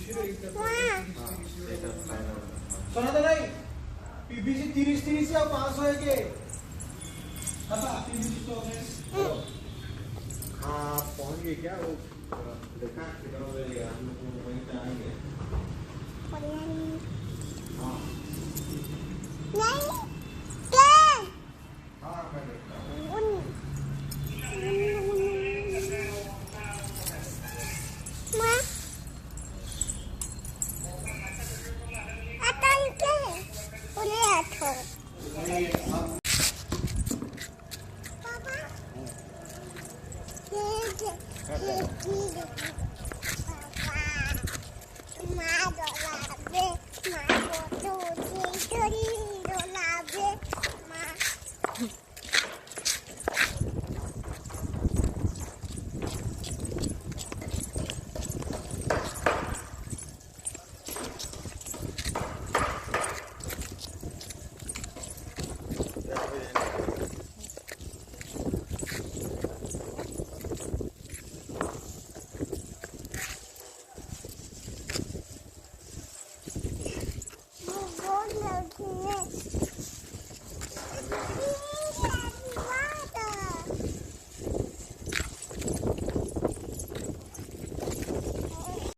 सुना तो नहीं पीबीसी 30 या 500 है के पीबीसी तो हाँ पहुंच गए क्या वो देखा कितना बजे हम लोग वहीं पे आएंगे हाँ नहीं क्या हाँ मैं देखता हूँ माँ आता है क्या बोले आता पापा ये माँ डोलाबे माँ बोलू चोरी डोलाबे माँ वो बोल रही है